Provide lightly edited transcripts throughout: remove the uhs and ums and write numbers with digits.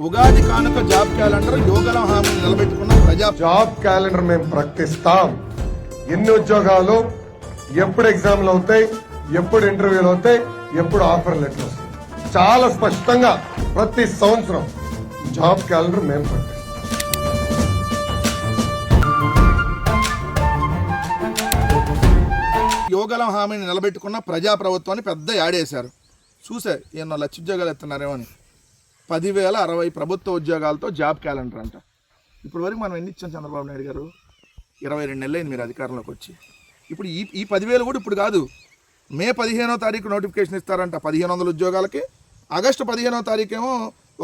ఉగాది కానుక job calendar Yuvagalam హామీని నిలబెట్టుకున్న job calendar మేము ప్రకటిస్తాం. ఎన్ని ఉద్యోగాలు, ఎప్పుడు ఎగ్జామ్లు అవుతాయి, ఎప్పుడు ఇంటర్వ్యూలు అవుతాయి, ఎప్పుడు ఆఫర్ లెటర్ వస్తాయి, చాలా స్పష్టంగా ప్రతి సంవత్సరం జాబ్ క్యాలెండర్ మేము ప్రకటిస్తాం. యువగలం హామీని నిలబెట్టుకున్న ప్రజాప్రభుత్వాన్ని పెద్ద యాడేశారు. చూసే ఎన్నో లక్ష ఉద్యోగాలు ఎత్తున్నారేమో అని. 10,060 ప్రభుత్వ ఉద్యోగాలతో జాబ్ క్యాలెండర్ అంట. ఇప్పటి వరకు మనం ఎన్ని ఇచ్చాం చంద్రబాబు నాయుడు గారు? 22 నెలలైంది మీరు అధికారంలోకి వచ్చి. ఇప్పుడు ఈ 10,000 కూడా ఇప్పుడు కాదు, మే 15వ తారీఖు నోటిఫికేషన్ ఇస్తారంట 1,500 ఉద్యోగాలకి. ఆగస్టు 15వ తారీఖేమో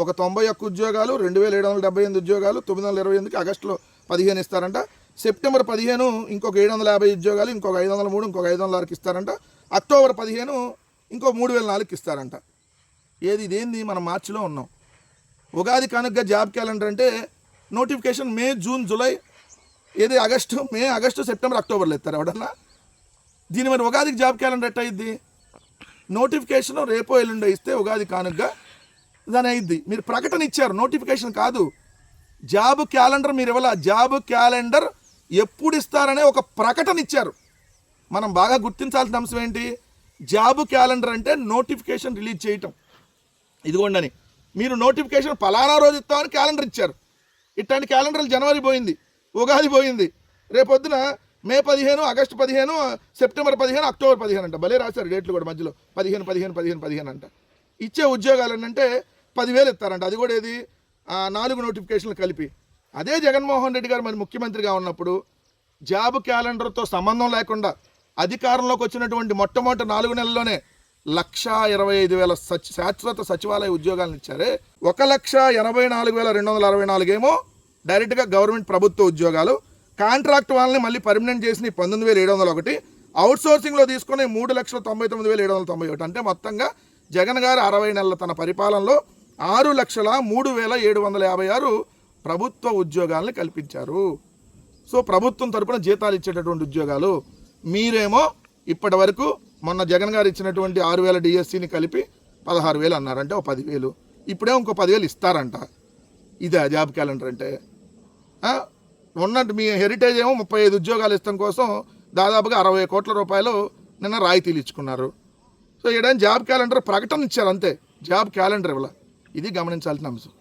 ఒక 91 ఉద్యోగాలు, 2,778 ఉద్యోగాలు, 928కి ఆగస్టులో 15 ఇస్తారంట. సెప్టెంబర్ 15 ఇంకొక 750 ఉద్యోగాలు, ఇంకొక 503, ఇంకొక 506కి ఇస్తారంట. అక్టోబర్ 15 ఇంకో 3,004కి ఇస్తారంట. ఇదేంది? మనం మార్చిలో ఉన్నాం. ఉగాది కానుక జాబ్ క్యాలెండర్ అంటే నోటిఫికేషన్ మే, జూన్, జూలై, ఆగస్టు, సెప్టెంబర్, అక్టోబర్లో ఇస్తారు ఎవడన్నా. దీని మరి ఉగాదికి జాబ్ క్యాలెండర్ ఎట్ అయ్యిద్ది? నోటిఫికేషన్ రేపో ఎల్లుండో ఇస్తే ఉగాది కానుకగా దాని అయ్యిద్ది. మీరు ప్రకటన ఇచ్చారు, నోటిఫికేషన్ కాదు. జాబ్ క్యాలెండర్ మీరు ఇవ్వాల. జాబ్ క్యాలెండర్ ఎప్పుడు ఇస్తారనే ఒక ప్రకటన ఇచ్చారు. మనం బాగా గుర్తించాల్సిన అంశం ఏంటి? జాబ్ క్యాలెండర్ అంటే నోటిఫికేషన్ రిలీజ్ చేయటం. ఇదిగోండని మీరు నోటిఫికేషన్ ఫలానా రోజు ఇస్తామని క్యాలెండర్ ఇచ్చారు. ఇట్లాంటి క్యాలెండర్లు జనవరి పోయింది, ఉగాది పోయింది, రేపొద్దున మే 15, ఆగస్టు 15, సెప్టెంబర్ 15, అక్టోబర్ 15 అంట. భలే రాశారు డేట్లు కూడా మధ్యలో 15 అంట. ఇచ్చే ఉద్యోగాలు ఏంటంటే 10,000 ఇస్తారంట. అది కూడా ఏది? 4 నోటిఫికేషన్లు కలిపి. అదే జగన్మోహన్ రెడ్డి గారు మరి ముఖ్యమంత్రిగా ఉన్నప్పుడు జాబ్ క్యాలెండర్తో సంబంధం లేకుండా అధికారంలోకి వచ్చినటువంటి మొట్టమొదటి 4 నెలల్లోనే 1,25,000 శాశ్వత సచివాలయ ఉద్యోగాలను ఇచ్చారే. 1,84,264 ఏమో డైరెక్ట్గా గవర్నమెంట్ ప్రభుత్వ ఉద్యోగాలు. కాంట్రాక్ట్ వాళ్ళని మళ్ళీ పర్మనెంట్ చేసిన 19,701, అవుట్సోర్సింగ్లో తీసుకుని 3,99,791. అంటే మొత్తంగా జగన్ గారు 60 నెలల తన పరిపాలనలో 6,03,756 ప్రభుత్వ ఉద్యోగాలను కల్పించారు. సో ప్రభుత్వం తరపున జీతాలు ఇచ్చేటటువంటి ఉద్యోగాలు. మీరేమో ఇప్పటి వరకు మొన్న జగన్ గారు ఇచ్చినటువంటి 6,000 డిఎస్సిని కలిపి 16,000 అన్నారంటే ఒక 10,000. ఇప్పుడేమో ఇంకో 10,000 ఇస్తారంట. ఇదే జాబ్ క్యాలెండర్ అంటే? ఉన్నట్టు మీ హెరిటేజ్ ఏమో 35 ఉద్యోగాలు ఇస్తాం కోసం దాదాపుగా 60 కోట్ల రూపాయలు నిన్న రాయితీలు ఇచ్చుకున్నారు. సో ఏదైనా జాబ్ క్యాలెండర్ ప్రకటన ఇచ్చారు అంతే, జాబ్ క్యాలెండర్ ఇవ్వాల. ఇది గమనించాల్సిన అంశం.